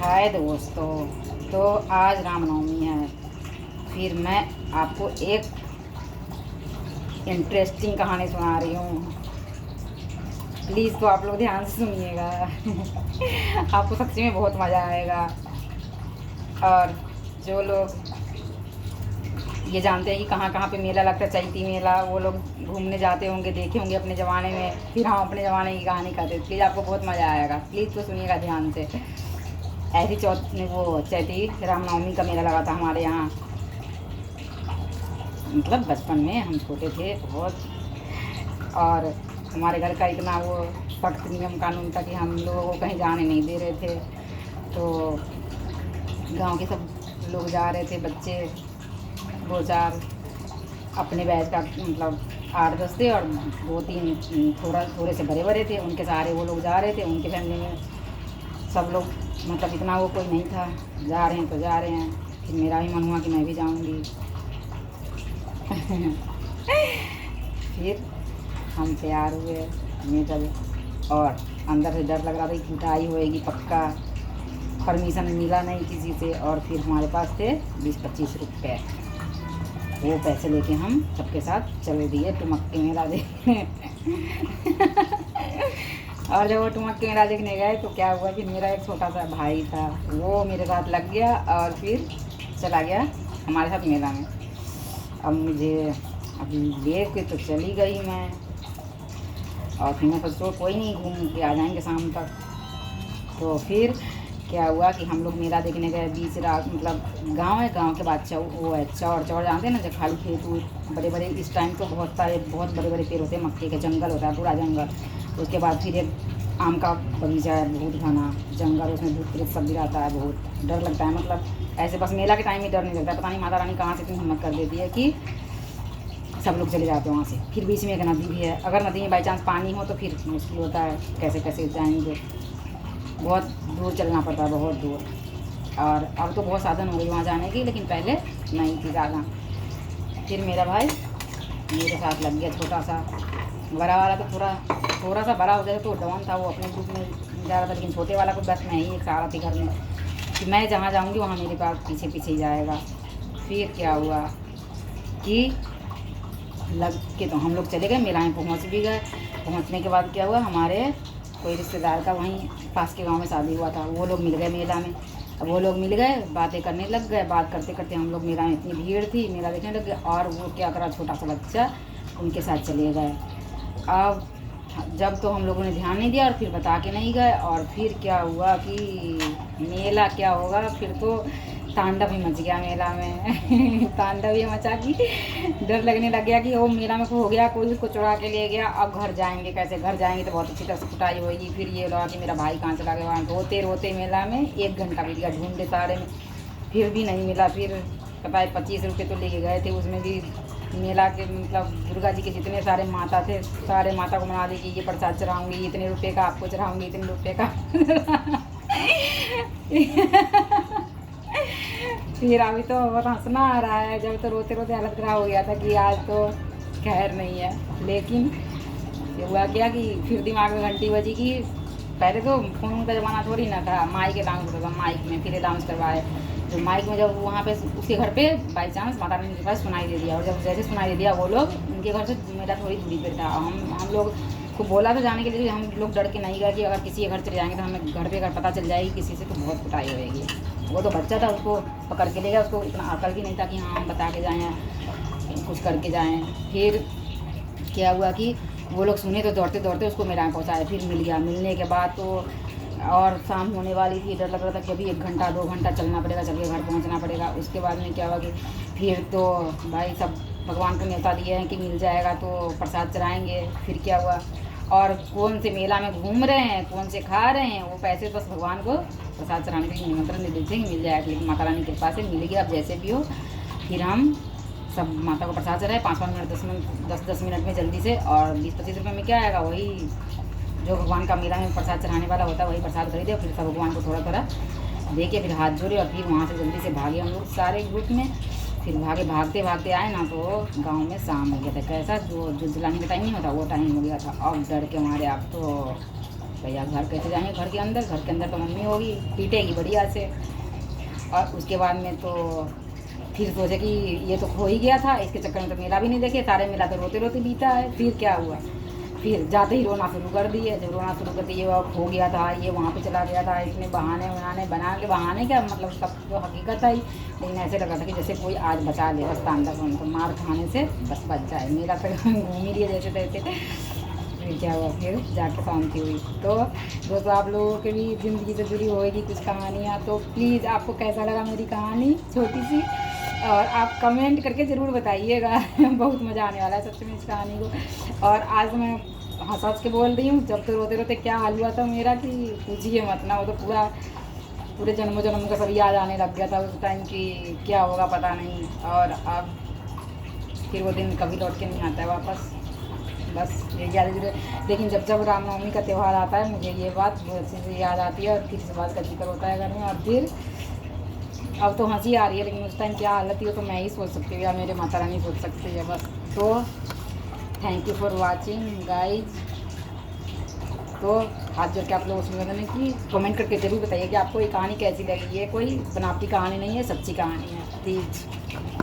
हाय दोस्तों, तो आज रामनवमी है। फिर मैं आपको एक इंटरेस्टिंग कहानी सुना रही हूँ। प्लीज़ तो आप लोग ध्यान से सुनिएगा। आपको सच्ची में बहुत मज़ा आएगा। और जो लोग ये जानते हैं कि कहाँ कहाँ पे मेला लगता है, चैती मेला, वो लोग घूमने जाते होंगे, देखे होंगे अपने ज़माने में। फिर हम अपने ज़माने की कहानी कहते हैं। प्लीज़ आपको बहुत मज़ा आएगा। प्लीज़ तो सुनिएगा ध्यान से। ऐसी वो चैती रामनवमी का मेला लगा था हमारे यहाँ। मतलब बचपन में हम छोटे थे बहुत, और हमारे घर का इतना वो सख्त नियम कानून था कि हम लोगों को कहीं जाने नहीं दे रहे थे। तो गांव के सब लोग जा रहे थे, बच्चे 2-4 अपने बैच का, मतलब 8-10 थे, और 2-3 थोड़े से बड़े बड़े थे, उनके सहारे वो लोग जा रहे थे। उनके फैमिली में सब लोग, मतलब इतना वो कोई नहीं था, जा रहे हैं तो जा रहे हैं। फिर मेरा भी मन हुआ कि मैं भी जाऊंगी। फिर हम तैयार हुए मेटल, और अंदर से डर लग रहा था कि पिटाई होएगी पक्का। परमिशन मिला नहीं किसी से, और फिर हमारे पास थे 20-25 रुपये। वो पैसे लेके हम सबके साथ चले दिए टुमक्के मेला देखने। और जब वो टुमक्के मेला देखने गए तो क्या हुआ कि मेरा एक छोटा सा भाई था, वो मेरे साथ लग गया और फिर चला गया हमारे साथ मेला में। अब मुझे अभी ले के तो चली गई मैं, और फिर मैं सोचो कोई नहीं, घूम के आ जाएंगे शाम तक। तो फिर क्या हुआ कि हम लोग मेला देखने गए बीच रात। मतलब गांव है, गांव के बाद वो है चौड़ जानते हैं ना, जब खाली खेत बड़े बड़े। इस टाइम तो बहुत बड़े बड़े पेड़ होते हैं, मक्के के जंगल होता है, पूरा जंगल। उसके बाद फिर एक आम का बगीचा है, बहुत घना जंगल, उसमें भूत प्रेत सब भी रहता है, बहुत डर लगता है। मतलब ऐसे बस मेला के टाइम ही डर नहीं लगता, पता नहीं माता रानी कहाँ से इतनी हिम्मत कर देती है कि सब लोग चले जाते हैं वहाँ से। फिर बीच में एक नदी भी है, अगर नदी में बाई चांस पानी हो तो फिर मुश्किल होता है, कैसे कैसे जाएंगे, बहुत दूर चलना पड़ता है, बहुत दूर। और अब तो बहुत साधन हो गई वहाँ जाने की, लेकिन पहले नहीं थी ज़्यादा। फिर मेरा भाई मेरे साथ लग गया, छोटा सा। बड़ा वाला तो थोड़ा सा बड़ा हो जाए तो डॉन था, वो अपने ग्रुप में जा रहा था, लेकिन छोटे वाला को बस मैं ही एक सहारा थी घर में कि मैं जहाँ जाऊँगी वहाँ मेरे पास पीछे पीछे ही जाएगा। फिर क्या हुआ कि लग के तो हम लोग चले गए, मेला में पहुँच भी गए। पहुँचने के बाद क्या हुआ, हमारे कोई रिश्तेदार का वहीं पास के गांव में शादी हुआ था, वो लोग मिल गए मेला में। अब वो लोग मिल गए, बातें करने लग गए। बात करते करते हम लोग, मेला में इतनी भीड़ थी, मेला देखने लग गए। और वो क्या करा, छोटा सा बच्चा उनके साथ चले गए। अब जब तो हम लोगों ने ध्यान नहीं दिया और फिर बता के नहीं गए। और फिर क्या हुआ कि मेला क्या होगा, फिर तो तांडव ही मच गया मेला में। तांडव ही मचा कि डर लगने लग गया कि वो मेला में हो गया, कोई उसको चुरा के ले गया। अब घर जाएंगे कैसे, घर जाएंगे तो बहुत अच्छी तरह से कुटाई होगी। फिर ये लगा कि मेरा भाई कहाँ चला गया। वहाँ रोते रोते मेला में 1 घंटा बीत गया, ढूंढे सारे में, फिर भी नहीं मिला। फिर पता है 25 रुपये तो लेके गए थे, उसमें भी मेला के, मतलब दुर्गा जी के जितने सारे माता थे, सारे माता को मना दी कि ये प्रसाद चढ़ाऊँगी, इतने रुपये का आपको चढ़ाऊँगी, इतने रुपये का। फिर अभी तो बहुत हंसना आ रहा है, जब तो रोते रोते हालत खराब हो गया था कि आज तो खैर नहीं है। लेकिन ये हुआ क्या कि फिर दिमाग में घंटी बजी कि पहले तो फ़ोन का ज़माना थोड़ी ना था, माइक अनाउंस होता था, माइक में फिर अनाउंस करवाए। तो माइक में जब वहाँ पे उसके घर पे बाई चांस माता रानी के पास सुनाई दे दिया, और जब जैसे सुनाई दे दिया, वो लोग उनके घर से मेरा थोड़ी दूरी पर था। हम लोग को बोला था जाने के लिए, हम लोग डर के नहीं गए कि अगर किसी के घर चले जाएंगे तो हमें घर पे अगर पता चल जाएगी किसी से तो बहुत कुटाई होएगी। वो तो बच्चा था, उसको पकड़ के ले गया, उसको इतना अकल भी नहीं था कि हाँ हम बता के जाएँ, कुछ करके जाएँ। फिर क्या हुआ कि वो लोग सुने तो दौड़ते दौड़ते उसको मेरा में पहुँचाए। फिर मिल गया, मिलने के बाद तो और शाम होने वाली थी, डर लग रहा था कि अभी 1 घंटा 2 घंटा चलना पड़ेगा, चल के घर पहुँचना पड़ेगा। उसके बाद में क्या हुआ कि फिर तो भाई सब भगवान को न्योता दिए हैं कि मिल जाएगा तो प्रसाद चढ़ाएँगे। फिर क्या हुआ, और कौन से मेला में घूम रहे हैं, कौन से खा रहे हैं, वो पैसे बस भगवान को प्रसाद चढ़ाने के लिए निमंत्रण दे देते हैं, मिल जाएगा। लेकिन माता रानी की कृपा से मिल गया। अब जैसे भी हो, फिर हम सब माता को प्रसाद चढ़ाए 5-5 मिनट 10 मिनट में जल्दी से। और 20-25 रुपये में क्या आएगा, वही जो भगवान का मेला में प्रसाद चढ़ाने वाला होता है वही प्रसाद खरीदे। फिर सब भगवान को थोड़ा थोड़ा दे के फिर हाथ जोड़े, और फिर वहाँ से जल्दी से भागे हम लोग सारे ग्रुप में। फिर भागते भागते आए ना, तो गांव में शाम हो गया था। कैसा जो जलाने का टाइम नहीं होता, वो टाइम हो गया था। अब डर के मारे अब तो भैया घर कैसे जाएंगे घर के अंदर तो मम्मी होगी, पीटेगी बढ़िया से। और उसके बाद में तो फिर सोचे कि ये तो खो ही गया था, इसके चक्कर में तो मेला भी नहीं देखे, सारे मेला तो रोते रोते बीता है। फिर क्या हुआ, फिर जाते ही रोना शुरू कर दिए। जब रोना शुरू कर दिए, वो खो गया था, ये वहाँ पे चला गया था, इसने बहाने वहाने बना के, बहाने क्या मतलब सब तो हकीकत आई, लेकिन ऐसे लगा था कि जैसे कोई आज बचा ले बस तांडव उनको मार खाने से बस बच जाए। मेरा तो घूम ही लिया जैसे तैसे। फिर क्या हुआ, फिर जाके शांति हुई। तो दोस्तों आप लोगों के भी ज़िंदगी से जुड़ी होगी कुछ कहानियाँ, तो प्लीज़ आपको कैसा लगा मेरी कहानी छोटी सी, और आप कमेंट करके ज़रूर बताइएगा। बहुत मज़ा आने वाला है सच में इस कहानी को। और आज मैं हंस हंस के बोल रही हूँ, जब तो रोते रोते क्या हाल हुआ था मेरा कि पूछिए मत ना। वो तो पूरे जन्मों जन्म का सब याद आने लग गया था उस टाइम कि क्या होगा पता नहीं। और अब फिर वो दिन कभी लौट के नहीं आता है वापस, बस ये याद है। लेकिन जब जब रामनवमी का त्यौहार आता है मुझे ये बात बहुत अच्छे से याद आती है, और फिर इस बात का जिक्र होता है घर में। और फिर अब तो हंसी आ रही है, लेकिन उस टाइम क्या हालत थी वो तो मैं ही सोच सकती हूँ या मेरे माता रानी सोच सकती है बस। तो thank you for watching guys. तो हाथ जोड़ के आप लोगों से निवेदन है कि कमेंट करके जरूर बताइए कि आपको ये कहानी कैसी लगी। ये कोई बनावटी कहानी नहीं है, सच्ची कहानी है। प्लीज़।